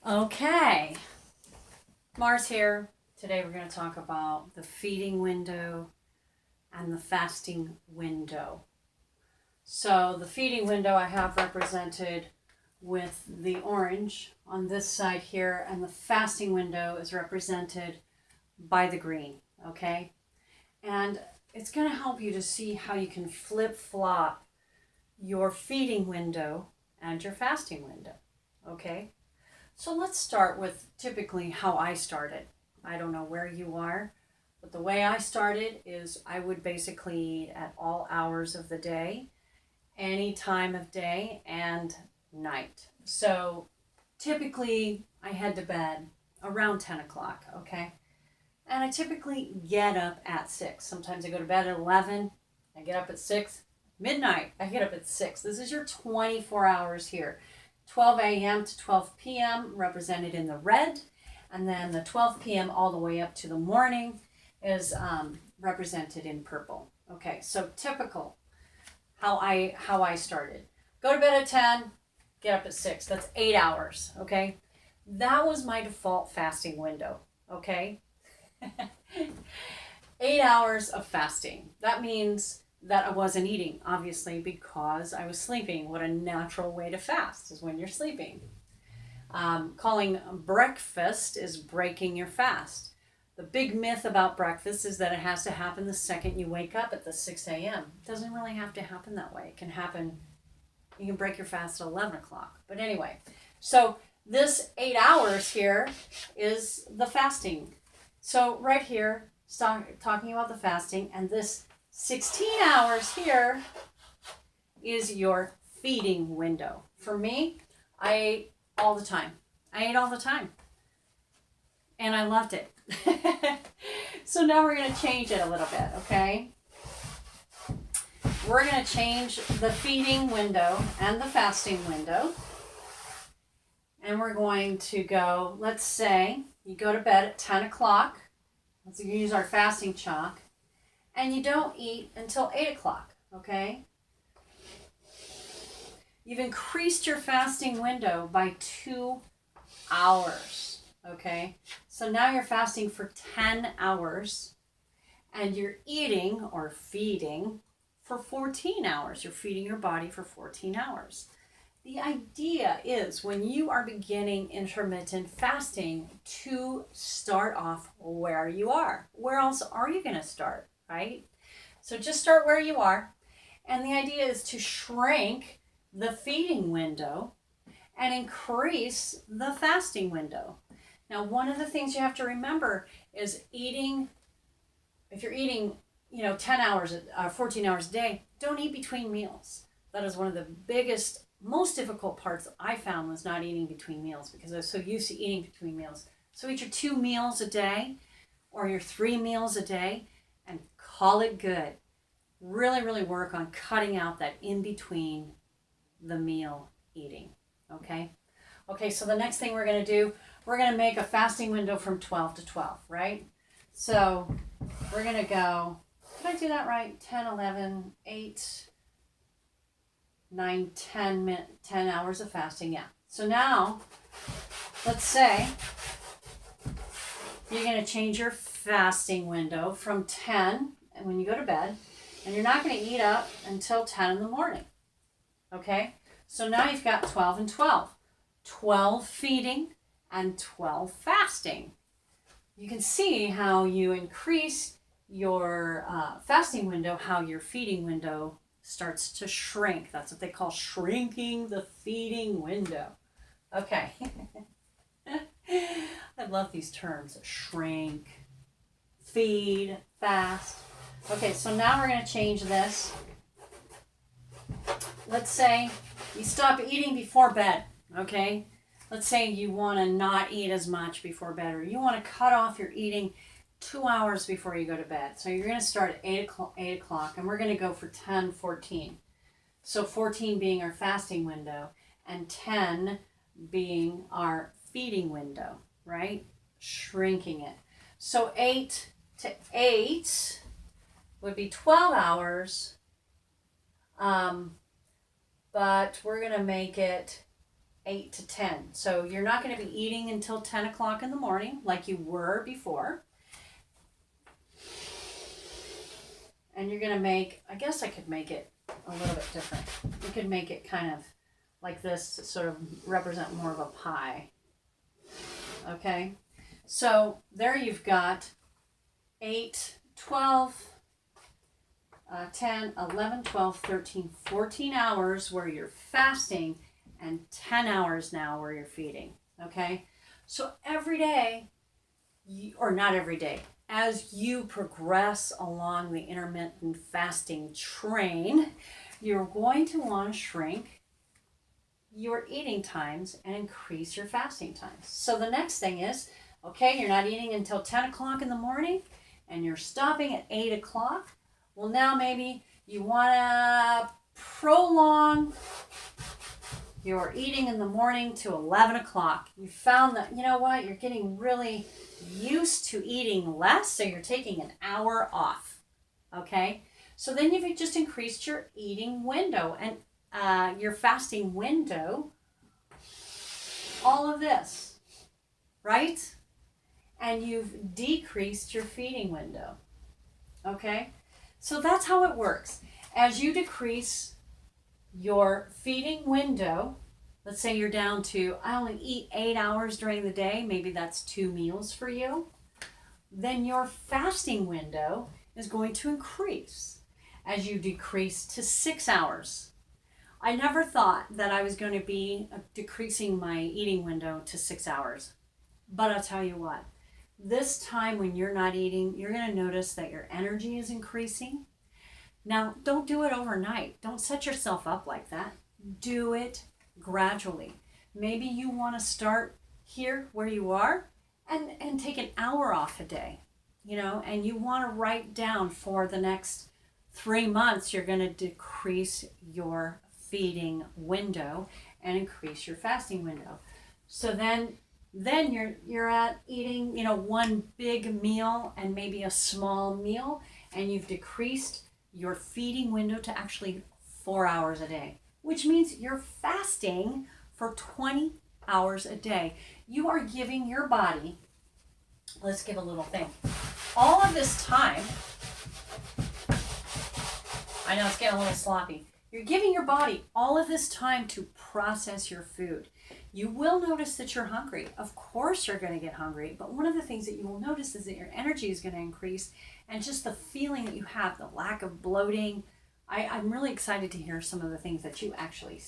Okay, Mars here. Today we're going to talk about the feeding window and the fasting window. So the feeding window I have represented with the orange on this side here, and the fasting window is represented by the green, okay? And it's going to help you to see how you can flip-flop your feeding window and your fasting window, okay? So let's start with typically how I started. I don't know where you are, but the way I started is I would basically eat at all hours of the day, any time of day and night. So typically I head to bed around 10 o'clock, okay? And I typically get up at 6. Sometimes I go to bed at 11. I get up at 6. Midnight, I get up at 6. This is your 24 hours here. 12 a.m. to 12 p.m. represented in the red, and then the 12 p.m. all the way up to the morning is represented in purple. Okay, so typical how I started. Go to bed at 10, get up at 6. That's 8 hours, okay? That was my default fasting window, okay? 8 hours of fasting. That means that I wasn't eating, obviously, because I was sleeping. What a natural way to fast is when you're sleeping. Calling breakfast is breaking your fast. The big myth about breakfast is that it has to happen the second you wake up at the 6 a.m. It doesn't really have to happen that way. It can happen, you can break your fast at 11 o'clock. But anyway, so this 8 hours here is the fasting. So right here, talking about the fasting, and this 16 hours here is your feeding window. For me, I ate all the time. And I loved it. So now we're going to change it a little bit, okay? We're going to change the feeding window and the fasting window. And we're going to go, let's say you go to bed at 10 o'clock. Let's use our fasting chalk. And you don't eat until 8 o'clock, okay? You've increased your fasting window by 2 hours, okay? So now you're fasting for 10 hours, and you're eating or feeding for 14 hours. You're feeding your body for 14 hours. The idea is when you are beginning intermittent fasting to start off where you are. Where else are you going to start? Right? So just start where you are. And the idea is to shrink the feeding window and increase the fasting window. Now, one of the things you have to remember is eating, if you're eating, 10 hours, 14 hours a day, don't eat between meals. That is one of the biggest, most difficult parts I found was not eating between meals because I was so used to eating between meals. So eat your 2 meals a day or your 3 meals a day and call it good. Really, really work on cutting out that in between the meal eating, okay? Okay, so the next thing we're going to do, we're going to make a fasting window from 12 to 12, right? So we're going to go, did I do that right? 10, 11, 8, 9, 10 hours of fasting, yeah. So now, let's say you're going to change your fasting window from 10 and when you go to bed, and you're not going to eat up until 10 in the morning. Okay? So now you've got 12 and 12. 12 feeding and 12 fasting. You can see how you increase your fasting window, how your feeding window starts to shrink. That's what they call shrinking the feeding window. Okay. I love these terms, shrink, feed, fast. Okay, so now we're going to change this. Let's say you stop eating before bed, okay? Let's say you want to not eat as much before bed, or you want to cut off your eating 2 hours before you go to bed. So you're going to start at 8 o'clock, and we're going to go for 10, 14. So 14 being our fasting window, and 10 being our feeding window, right? Shrinking it. So 8 to 8 would be 12 hours, but we're going to make it 8 to 10. So you're not going to be eating until 10 o'clock in the morning like you were before. And you're going to make, I guess I could make it a little bit different. You could make it kind of like this to sort of represent more of a pie. Okay? So there you've got 8, 12, 10, 11, 12, 13, 14 hours where you're fasting and 10 hours now where you're feeding. Okay? So every day, or not every day, as you progress along the intermittent fasting train, you're going to want to shrink your eating times and increase your fasting times. So the next thing is, okay, you're not eating until 10 o'clock in the morning and you're stopping at 8 o'clock. Well, now maybe you want to prolong your eating in the morning to 11 o'clock. You found that, you know what, you're getting really used to eating less, so you're taking an hour off. Okay? So then you've just increased your eating window and your fasting window. All of this, right? And you've decreased your feeding window. Okay? So that's how it works. As you decrease your feeding window, let's say you're down to, I only eat 8 hours during the day, maybe that's 2 meals for you, then your fasting window is going to increase as you decrease to 6 hours. I never thought that I was going to be decreasing my eating window to 6 hours. But I'll tell you what, this time when you're not eating, you're going to notice that your energy is increasing. Now, don't do it overnight. Don't set yourself up like that. Do it gradually. Maybe you want to start here where you are and take an hour off a day, and you want to write down for the next 3 months, you're going to decrease your feeding window and increase your fasting window. So then you're at eating, one big meal and maybe a small meal, and you've decreased your feeding window to actually 4 hours a day, which means you're fasting for 20 hours a day. You are giving your body, let's give a little thing, all of this time. I know it's getting a little sloppy. You're giving your body all of this time to process your food. You will notice that you're hungry. Of course you're going to get hungry, but one of the things that you will notice is that your energy is going to increase, and just the feeling that you have, the lack of bloating. I'm really excited to hear some of the things that you actually,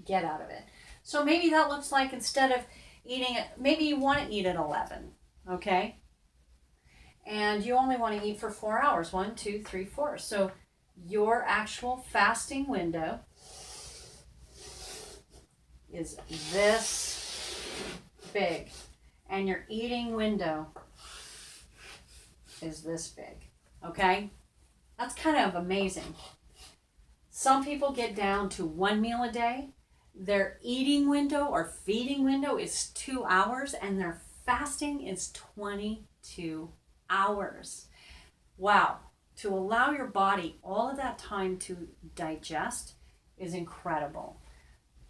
get out of it. So maybe that looks like, instead of eating at, maybe you want to eat at 11, okay? And you only want to eat for 4 hours, 1, 2, 3, 4. So your actual fasting window is this big, and your eating window is this big, okay? That's kind of amazing. Some people get down to 1 meal a day. Their eating window or feeding window is 2 hours, and their fasting is 22 hours. Wow. To allow your body all of that time to digest is incredible.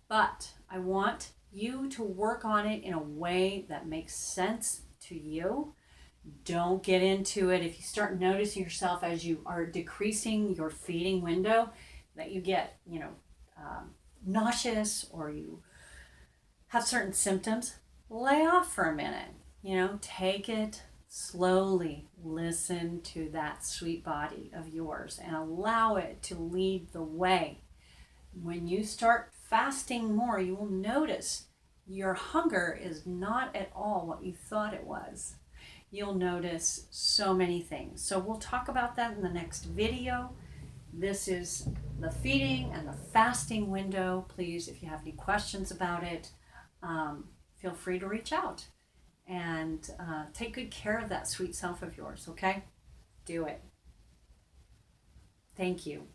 But I want you to work on it in a way that makes sense to you. Don't get into it. If you start noticing yourself as you are decreasing your feeding window, that you get, nauseous, or you have certain symptoms, lay off for a minute. Take it slowly. Listen to that sweet body of yours and allow it to lead the way. When you start fasting more, you will notice your hunger is not at all what you thought it was. You'll notice so many things. So we'll talk about that in the next video. This is the feeding and the fasting window. Please, if you have any questions about it, feel free to reach out. And take good care of that sweet self of yours, okay? Do it. Thank you.